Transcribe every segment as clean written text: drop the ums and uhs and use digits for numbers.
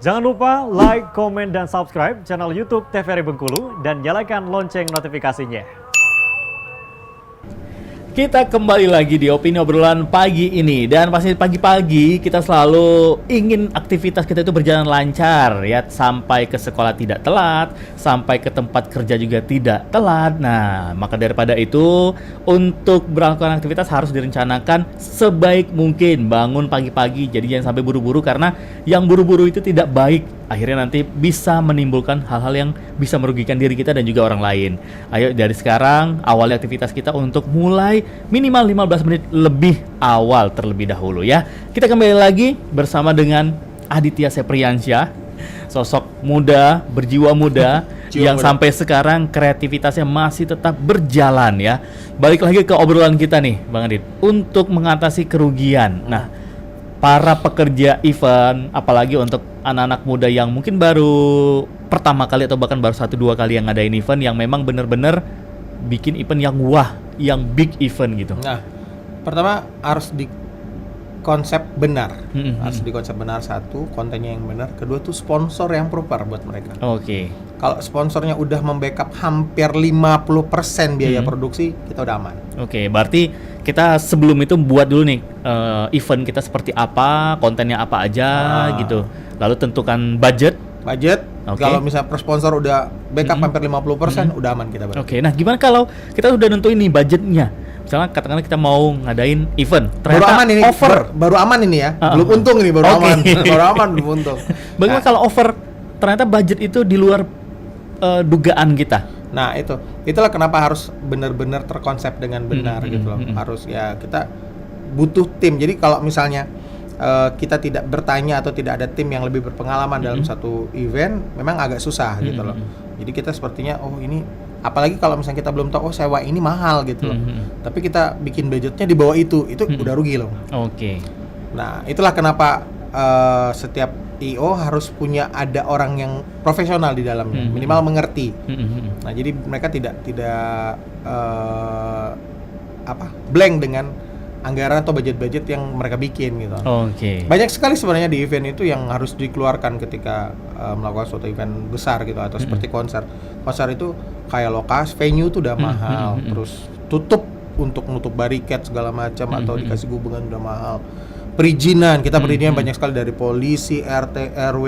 Jangan lupa like, komen, dan subscribe channel YouTube TVRI Bengkulu dan nyalakan lonceng notifikasinya. Kita kembali lagi di opini obrolan pagi ini, dan pasti pagi-pagi kita selalu ingin aktivitas kita itu berjalan lancar ya, sampai ke sekolah tidak telat, sampai ke tempat kerja juga tidak telat. Nah, maka daripada itu untuk melakukan aktivitas harus direncanakan sebaik mungkin. Bangun pagi-pagi, jadi jangan sampai buru-buru, karena yang buru-buru itu tidak baik. Akhirnya nanti bisa menimbulkan hal-hal yang bisa merugikan diri kita dan juga orang lain. Ayo dari sekarang awali aktivitas kita untuk mulai minimal 15 menit lebih awal terlebih dahulu ya. Kita kembali lagi bersama dengan Aditya Sepriansyah, sosok muda, berjiwa muda yang sampai sekarang kreativitasnya masih tetap berjalan ya. Balik lagi ke obrolan kita nih Bang Adit, untuk mengatasi kerugian. Nah, para pekerja event, apalagi untuk anak-anak muda yang mungkin baru pertama kali atau bahkan baru 1-2 kali yang ngadain event, yang memang bener-bener bikin event yang wah, yang big event gitu. Nah, pertama harus di konsep benar. Harus di konsep benar, satu, kontennya yang benar. Kedua tuh sponsor yang proper buat mereka. Oke. Kalau sponsornya udah membackup hampir 50% biaya produksi, kita udah aman. Oke, berarti kita sebelum itu buat dulu nih event kita seperti apa, kontennya apa aja gitu. Lalu tentukan budget. Okay. Kalau misalnya per sponsor udah backup hampir 50%, udah aman kita. Oke, nah gimana kalau kita udah nentuin nih budgetnya? Misalnya katakanlah kita mau ngadain event, ternyata baru aman ini, over. Baru aman ini ya, belum untung ini, baru aman. Baru aman, belum untung. Bagaimana kalau over, ternyata budget itu di luar dugaan kita? Nah itulah kenapa harus benar-benar terkonsep dengan benar gitu loh. Harus ya, kita butuh tim. Jadi kalau misalnya kita tidak bertanya atau tidak ada tim yang lebih berpengalaman dalam satu event, memang agak susah gitu loh. Jadi kita sepertinya, oh ini, apalagi kalau misalnya kita belum tahu, oh sewa ini mahal gitu loh. Tapi kita bikin budgetnya di bawah itu udah rugi loh. Oke. Nah itulah kenapa setiap IO harus punya ada orang yang profesional di dalamnya, minimal mengerti. Nah jadi mereka tidak blank dengan anggaran atau budget-budget yang mereka bikin gitu. Oke. Banyak sekali sebenarnya di event itu yang harus dikeluarkan ketika melakukan suatu event besar gitu, atau seperti konser. Konser itu kayak lokasi, venue tuh udah mahal, terus untuk nutup bariket segala macam, atau dikasih guberngan udah mahal. Perizinan, kita perizinan banyak sekali dari polisi, RT, RW,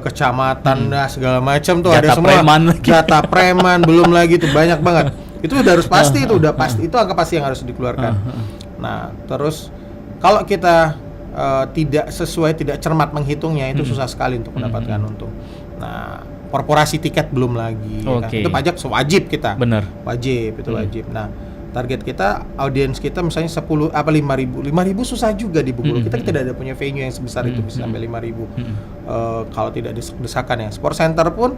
kecamatan, segala macam tuh, ada semua. Data preman, belum lagi tuh banyak banget. Itu udah harus pasti, itu udah pasti, itu angka pasti yang harus dikeluarkan. Nah, terus kalau kita tidak sesuai, tidak cermat menghitungnya, itu susah sekali untuk mendapatkan untung. Nah, korporasi tiket belum lagi, kan? Itu pajak wajib kita. Benar. Wajib, itu wajib. Nah, target kita, audiens kita misalnya 10 apa 5.000 susah juga di Bengkulu. Kita tidak ada punya venue yang sebesar itu bisa sampai 5.000. Kalau tidak desakan ya. Sport Center pun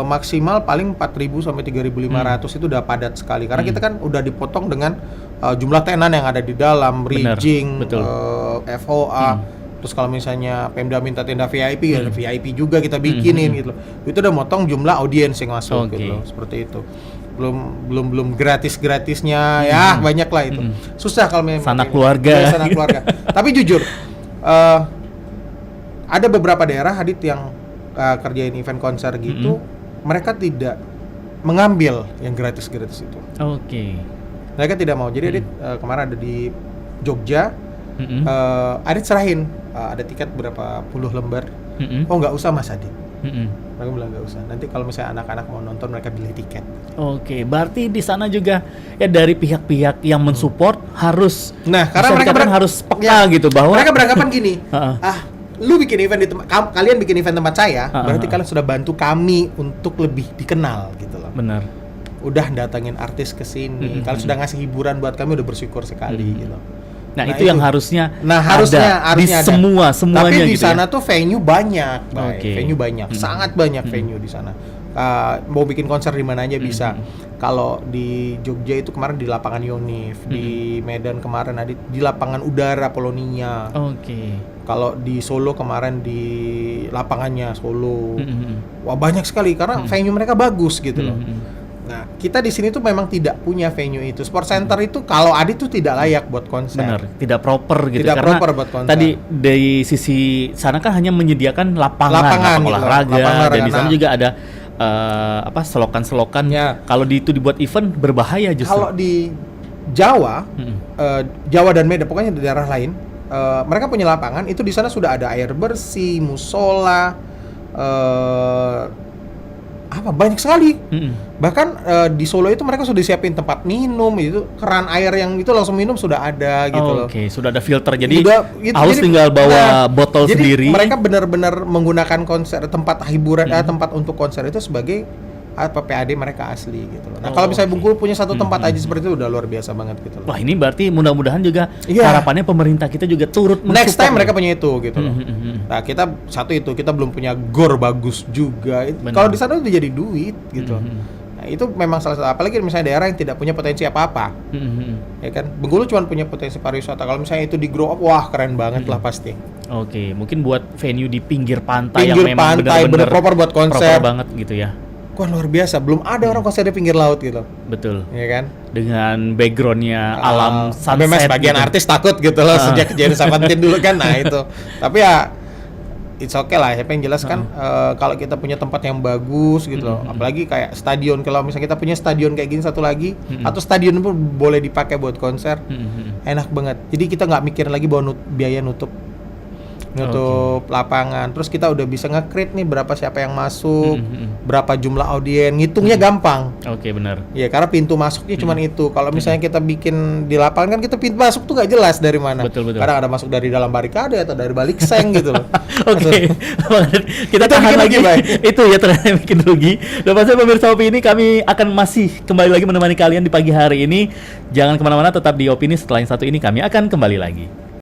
maksimal paling 4.000 sampai 3.500 itu udah padat sekali. Karena kita kan udah dipotong dengan jumlah tenan yang ada di dalam, rigging, FOA. Terus kalau misalnya Pemda minta tenda VIP, ya VIP juga kita bikinin gitu loh. Itu udah motong jumlah audiens yang masuk gitu loh. Seperti itu. Belum gratis-gratisnya ya, banyak lah itu. Susah kalau memang sanak keluarga. Sanak keluarga. Tapi jujur, ada beberapa daerah Hadit yang kerjain event konser gitu, mereka tidak mengambil yang gratis-gratis itu. Oke. Mereka tidak mau. Jadi Adit kemarin ada di Jogja, Adit serahin ada tiket berapa puluh lembar. Oh nggak usah Mas Adit. Mereka bilang nggak usah. Nanti kalau misalnya anak-anak mau nonton, mereka beli tiket. Oke, berarti di sana juga ya dari pihak-pihak yang mensupport harus. Nah, karena mereka harus peka gitu bahwa mereka beranggapan gini. Lu bikin event di kalian bikin event tempat saya, berarti kalian sudah bantu kami untuk lebih dikenal gitu loh. Benar. Udah datangin artis ke sini, kalian sudah ngasih hiburan buat kami, udah bersyukur sekali gitu. Nah, itu yang harusnya harusnya di ada. semuanya. Tapi di gitu sana ya? tuh venue banyak, venue banyak, sangat banyak venue di sana. Mau bikin konser di mana aja bisa. Kalau di Jogja itu kemarin di lapangan Yonif, di Medan kemarin di lapangan udara Polonia. Kalau di Solo kemarin di lapangannya Solo. Wah banyak sekali karena venue mereka bagus gitu loh. Nah, kita di sini tuh memang tidak punya venue itu. Sport Center itu kalau ada itu tidak layak buat konser. Benar, tidak proper gitu. Tidak karena proper buat konser. tadi dari sisi sana kan hanya menyediakan lapangan Lapangan gitu, olahraga, lapangan dan di sana olahraga. juga ada selokan-selokan. Ya. Kalau itu dibuat event berbahaya justru. Kalau di Jawa, Jawa dan Medan, pokoknya di daerah lain, mereka punya lapangan. Itu di sana sudah ada air bersih, musola, banyak sekali. Bahkan di Solo itu mereka sudah siapin tempat minum, itu keran air yang itu langsung minum sudah ada gitu loh. Oke, sudah ada filter. Jadi Gitu, harus jadi- tinggal bawa nah, botol jadi sendiri. mereka benar-benar menggunakan konser tempat hiburan, tempat untuk konser itu sebagai PAD mereka asli gitu loh. Nah, kalau misalnya Bengkulu punya satu tempat aja seperti itu udah luar biasa banget gitu loh. Wah, ini berarti mudah-mudahan juga Iya. harapannya pemerintah kita juga turut Next mensupport time mereka ya. punya itu gitu loh. Nah, kita satu itu kita belum punya gor bagus juga. Benar. Kalau di sana udah jadi duit gitu. Nah, itu memang salah satu, apalagi misalnya daerah yang tidak punya potensi apa-apa. Ya kan? Bengkulu cuma punya potensi pariwisata. Kalau misalnya itu di grow up, wah keren banget lah pasti. Oke, mungkin buat venue di pinggir pantai yang Pinggir memang pantai, benar-benar bener proper buat konser. proper banget gitu ya. Wah luar biasa, belum ada orang konser di pinggir laut gitu. Betul. Ya kan? Dengan backgroundnya alam Sampai sunset. sebagian gitu. artis takut gitu loh sejak kejadian Savantin dulu kan. Nah itu. Tapi ya it's okay lah. Yang jelas kan kalau kita punya tempat yang bagus gitu loh. Apalagi kayak stadion. Kalau misalnya kita punya stadion kayak gini satu lagi, atau stadion pun boleh dipakai buat konser, enak banget. Jadi kita nggak mikir lagi bahwa biaya nutup lapangan. Terus kita udah bisa nge-create nih berapa siapa yang masuk, berapa jumlah audien, ngitungnya gampang. Oke, benar. Ya karena pintu masuknya cuma itu. Kalau misalnya kita bikin di lapangan kan kita pintu masuk tuh nggak jelas dari mana. Betul. Kadang ada masuk dari dalam barikade atau dari balik seng gitu loh. Oke, kita Itu tahan bikin lagi. rugi, Bay. Itu ya ternyata yang bikin rugi. Dan pasal pemirsa Opini, kami akan masih kembali lagi menemani kalian di pagi hari ini. Jangan kemana-mana, tetap di Opini. Setelah yang satu ini kami akan kembali lagi.